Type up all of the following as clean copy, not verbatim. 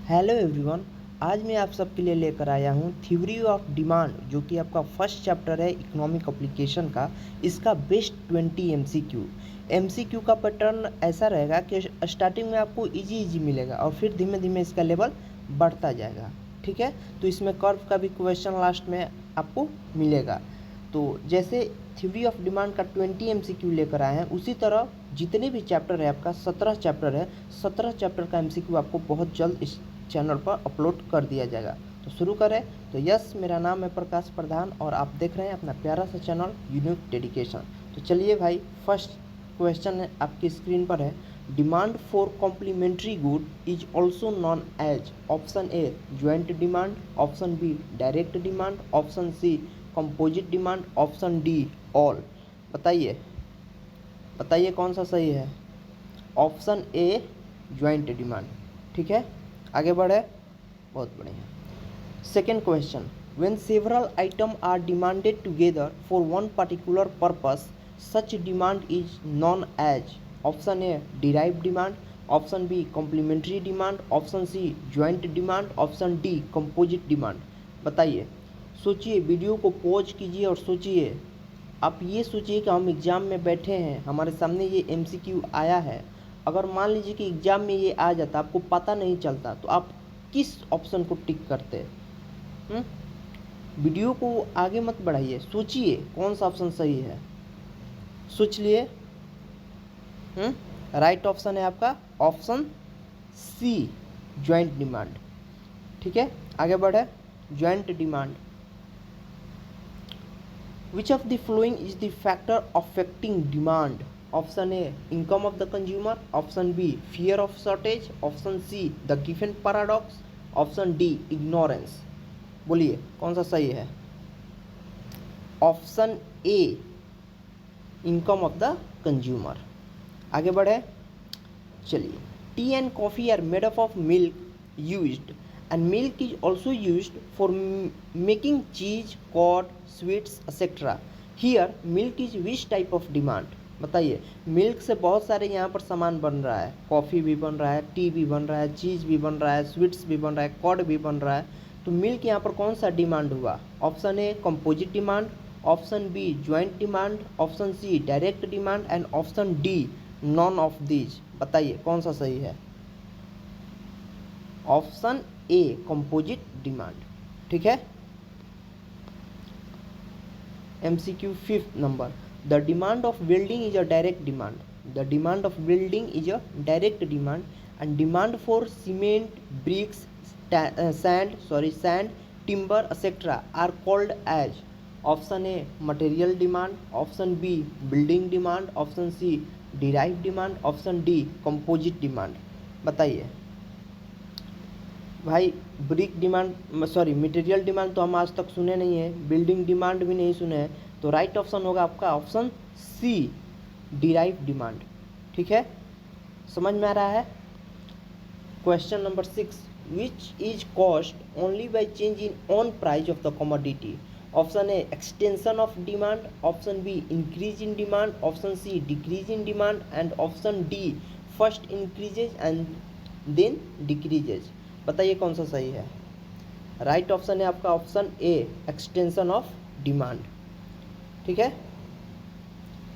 Hello everyone. आज मैं आप सबके लिए लेकर आया हूँ थ्योरी ऑफ डिमांड, जो कि आपका फर्स्ट चैप्टर है इकोनॉमिक एप्लीकेशन का। इसका बेस्ट 20 एमसीक्यू का पैटर्न ऐसा रहेगा कि स्टार्टिंग में आपको इजी मिलेगा और फिर धीमे धीमे इसका लेवल बढ़ता जाएगा। ठीक है, तो इसमें कर्व का भी क्वेश्चन लास्ट में आपको मिलेगा। तो जैसे थ्योरी ऑफ डिमांड का 20 एमसीक्यू लेकर आए हैं, उसी तरह जितने भी चैप्टर है आपका 17 चैप्टर है, 17 चैप्टर का एमसीक्यू आपको बहुत जल्द इस चैनल पर अपलोड कर दिया जाएगा। तो शुरू करें। तो यस, मेरा नाम है प्रकाश प्रधान और आप देख रहे हैं अपना प्यारा सा चैनल यूनिक डेडिकेशन। तो चलिए भाई, फर्स्ट क्वेश्चन है आपकी स्क्रीन पर है। Demand for complementary good is also known as option A joint demand, option B direct demand, option C composite demand, option D all. बताइए बताइए कौन सा सही है। Option A joint demand. ठीक है, आगे बढ़े। बहुत बढ़िया। Second question, when several item are demanded together for one particular purpose such demand is known as option A derive demand, option B complementary demand, option C joint demand, option D composite demand. बताइए, सोचिए, video को pause कीजिए और सोचिए। आप ये सोचिए कि हम एग्ज़ाम में बैठे हैं, हमारे सामने ये एमसीक्यू आया है। अगर मान लीजिए कि एग्ज़ाम में ये आ जाता, आपको पता नहीं चलता, तो आप किस ऑप्शन को टिक करते। वीडियो को आगे मत बढ़ाइए, सोचिए कौन सा ऑप्शन सही है। सोच लिए। राइट ऑप्शन है आपका ऑप्शन सी ज्वाइंट डिमांड। ठीक है, आगे बढ़े। Joint demand, which of the following is the factor affecting demand? Option A income of the consumer, option B fear of shortage, option C the given paradox, option D ignorance। बोलिए कौन सा सही है। Option A income of the consumer. आगे बढ़े। चलिए, tea and coffee are made up of milk used and milk is also used for making cheese, curd, sweets etc. Here milk is which type of demand? बताइए, milk से बहुत सारे यहाँ पर सामान बन रहा है, कॉफ़ी भी बन रहा है, टी भी बन रहा है, चीज़ भी बन रहा है, स्वीट्स भी बन रहा है, कर्ड भी बन रहा है। तो मिल्क यहाँ पर कौन सा डिमांड हुआ। Option A composite demand, option B joint demand, option C direct demand and option D none of these. बताइए कौन सा सही है। Option A composite demand. ठीक है। MCQ fifth number, the demand of building is a direct demand. The demand of building is a direct demand and demand for cement, bricks, sand, timber etcetera are called as. Option A material demand, option B building demand, option C derive demand, option D composite demand. बताइए भाई, brick demand material demand तो हम आज तक सुने नहीं है, building demand भी नहीं सुने हैं, तो राइट ऑप्शन होगा आपका ऑप्शन सी डिराइव डिमांड। ठीक है, समझ में आ रहा है। Question number 6, which is cost only by change in on price of the commodity. Option A extension of demand, option B increase in demand, option C decrease in demand and option D first increases and then decreases. बताइए कौन सा सही है। Right option है आपका option A extension of demand. ठीक है।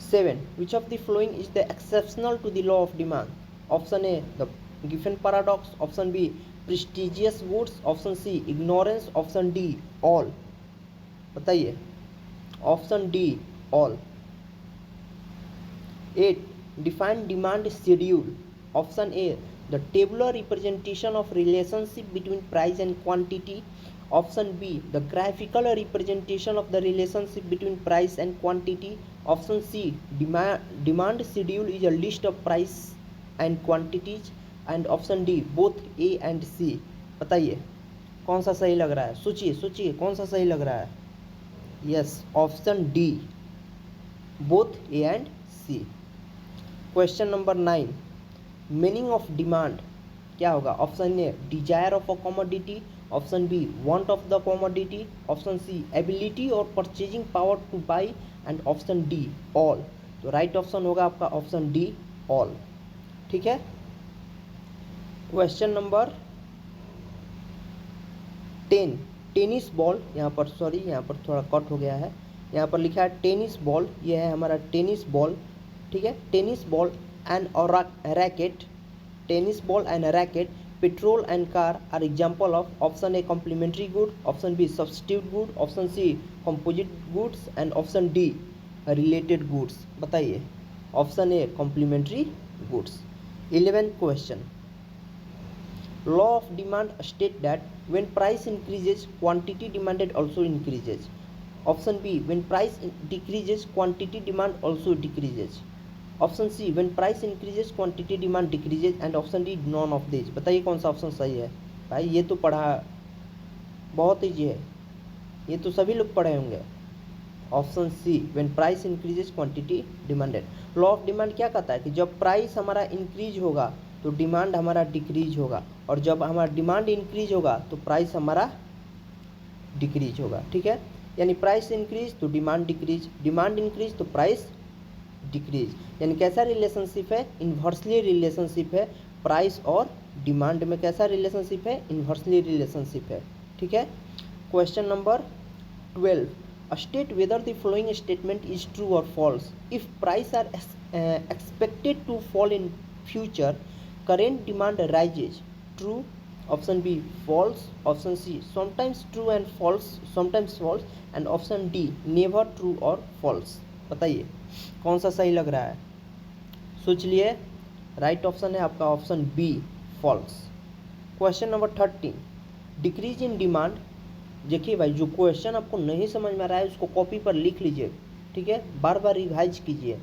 7, which of the following is the exceptional to the law of demand. Option A the given paradox, option B prestigious goods, option C ignorance, option D all. बताइए option D all. 8, define demand schedule. Option A the tabular representation of relationship between price and quantity, option B the graphical representation of the relationship between price and quantity, option C demand schedule is a list of price and quantities and option D both A and C। बताइए कौन सा सही लग रहा है। सोचिए सोचिए कौन सा सही लग रहा है। Yes, option D both A and C. Question number 9, meaning of demand क्या होगा। Option A desire of a commodity, option B want of the commodity, option C ability और purchasing power to buy and option D all. तो right option होगा आपका option D all. ठीक है। Question number tennis ball, यहाँ पर sorry यहाँ पर थोड़ा कट हो गया है, यहाँ पर लिखा है टेनिस बॉल, ये है हमारा टेनिस बॉल, ठीक है। Tennis ball and racket, tennis ball and racket, petrol and car are example of option A complementary good, option B substitute good, option C composite goods and option D related goods. बताइए, option A complementary goods. 11th question, law of demand state that when price increases quantity demanded also increases, option B when price decreases quantity demand also decreases, option C when price increases quantity demand decreases and option D none of this. बताइए कौन सा option सही है। भाई ये तो पढ़ा, बहुत ईजी है, ये तो सभी लोग पढ़े होंगे। Option C when price increases quantity demanded. Law of demand क्या कहता है कि जब प्राइस हमारा इंक्रीज होगा तो डिमांड हमारा डिक्रीज होगा, और जब हमारा डिमांड इंक्रीज होगा तो प्राइस हमारा डिक्रीज होगा, ठीक है। यानी प्राइस इंक्रीज तो डिमांड डिक्रीज, डिमांड इंक्रीज तो प्राइस डिक्रीज। यानी कैसा रिलेशनशिप है, इन्वर्सली रिलेशनशिप है, प्राइस और डिमांड में कैसा रिलेशनशिप है, इन्वर्सली रिलेशनशिप है, ठीक है। Question number 12, state whether the following statement is true और false. If price are expected to fall in future current demand rises, true, option B false, option C sometimes true and false, sometimes false, and option D never true और false. बताइए कौन सा सही लग रहा है, सोच लिए। राइट ऑप्शन है आपका option B false. Question number 13, decrease in demand. देखिए भाई, जो क्वेश्चन आपको नहीं समझ में आ रहा है उसको कॉपी पर लिख लीजिए, ठीक है, बार बार रिवाइज कीजिए।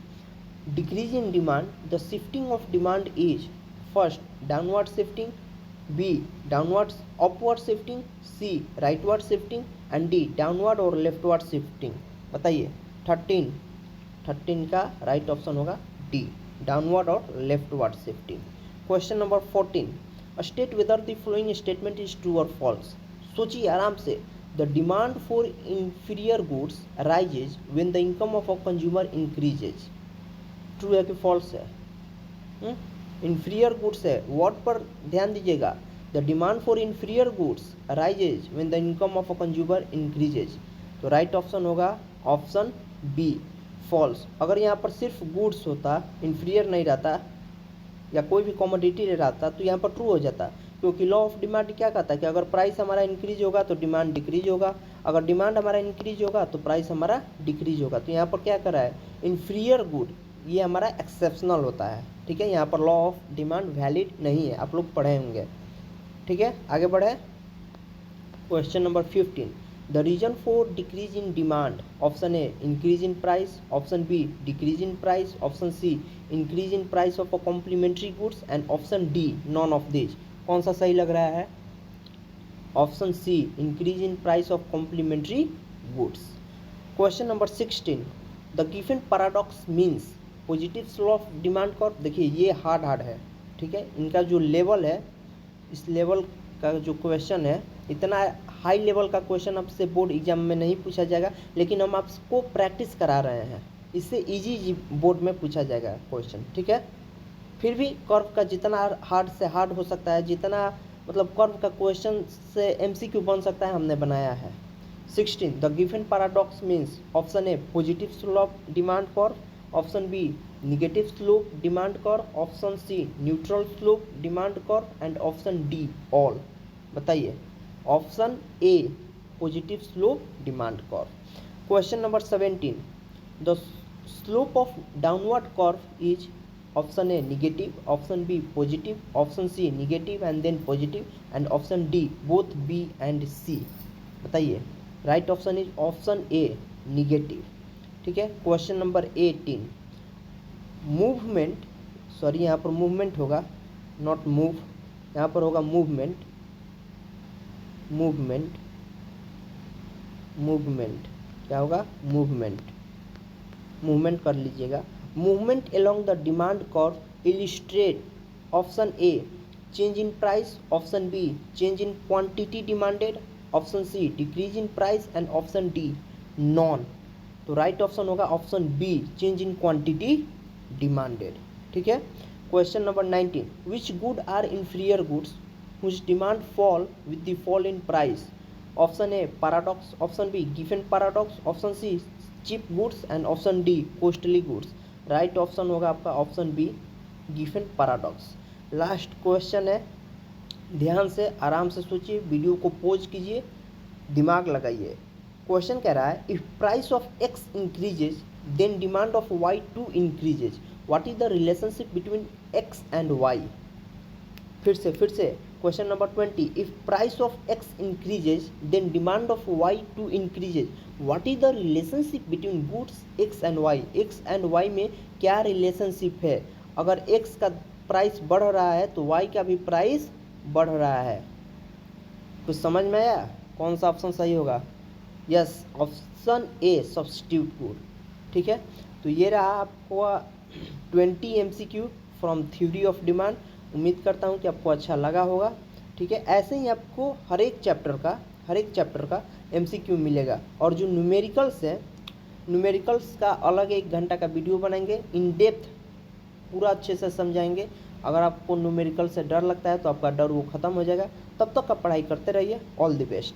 Decrease in demand, the shifting of demand is first downward shifting, B downward upward shifting, C rightward shifting and D downward और लेफ्टवर्ड शिफ्टिंग। बताइए 13 का राइट ऑप्शन होगा डी, डाउनवर्ड और leftward shifting. Question number 14, state whether the following statement is true और false. सोचिए आराम से। The demand for inferior goods rises when the income of a consumer increases, true है कि फॉल्स है। Inferior goods है, word पर ध्यान दीजिएगा। The demand for inferior goods rises when the income of a consumer increases, तो right option होगा option B false. अगर यहाँ पर सिर्फ गुड्स होता, इंफीरियर नहीं रहता या कोई भी कमोडिटी नहीं रहता तो यहाँ पर ट्रू हो जाता, क्योंकि लॉ ऑफ डिमांड क्या कहता है कि अगर प्राइस हमारा इंक्रीज होगा तो डिमांड डिक्रीज होगा, अगर डिमांड हमारा इंक्रीज होगा तो प्राइस हमारा डिक्रीज होगा। तो यहाँ पर क्या कर रहा है, इंफीरियर गुड, ये हमारा एक्सेप्शनल होता है, ठीक है। यहाँ पर लॉ ऑफ डिमांड वैलिड नहीं है, आप लोग पढ़े होंगे, ठीक है। आगे बढ़े। Question number 15, the reason for decrease in demand, option A increase in price, option B decrease in price, option C increase in price of a complementary goods and option D none of this. कौन सा सही लग रहा है, option C increase in price of complementary goods. Question number 16, the given paradox means positive slope of demand curve. देखिए ये hard है, ठीक है, इनका जो लेवल है, इस लेवल का जो क्वेश्चन है, इतना हाई लेवल का क्वेश्चन आपसे बोर्ड एग्जाम में नहीं पूछा जाएगा, लेकिन हम आपको प्रैक्टिस करा रहे हैं, इससे इजी बोर्ड में पूछा जाएगा क्वेश्चन, ठीक है। फिर भी कर्व का जितना हार्ड से हार्ड हो सकता है, जितना मतलब कर्व का क्वेश्चन से एमसीक्यू बन सकता है, हमने बनाया है। 16, the given paradox means, option A positive slope demand curve, option B negative slope demand curve, option C neutral slope demand curve and option D all. बताइए, option A positive slope demand curve. Question number 17, the slope of downward curve is, option A negative, option B positive, option C negative and then positive and option D both B and C. बताइए, right option is option A negative, ठीक है। Question number 18, movement, sorry यहाँ पर movement होगा, not move, यहाँ पर होगा movement, movement, movement, क्या होगा, मूवमेंट, मूवमेंट कर लीजिएगा। Movement along the demand curve illustrate, option A change in price, option B change in quantity demanded, option C decrease in price and option D none. तो right option होगा option B change in quantity demanded, ठीक है। Question number 19, which good are inferior goods whose demand fall with the fall in price, option A paradox, option B गिवन paradox, option C cheap goods and option D costly goods. Right option होगा आपका option B गिवन paradox. Last question है, ध्यान से आराम से सोचिए, वीडियो को पॉज कीजिए, दिमाग लगाइए। क्वेश्चन कह रहा है if price of X increases then demand of Y too increases, what is the relationship between X and Y. फिर से question number 20, if price of X increases then demand of Y too increases, what is the relationship between goods X and Y. X and Y में क्या relationship है, अगर x का price बढ़ रहा है तो वाई का भी प्राइस बढ़ रहा है। कुछ समझ में आया, कौन सा ऑप्शन सही होगा। Yes, option A substitute good. ठीक है, तो ये रहा आपको 20 MCQ from theory of demand. उम्मीद करता हूँ कि आपको अच्छा लगा होगा। ठीक है, ऐसे ही आपको हर एक चैप्टर का MCQ मिलेगा। और जो न्यूमेरिकल्स है, न्यूमेरिकल्स का अलग 1 घंटा का वीडियो बनाएंगे, इन डेप्थ पूरा अच्छे से समझाएंगे। अगर आपको न्यूमेरिकल से डर लगता है तो आपका डर वो ख़त्म हो जाएगा। तब तक आप पढ़ाई करते रहिए। All the best.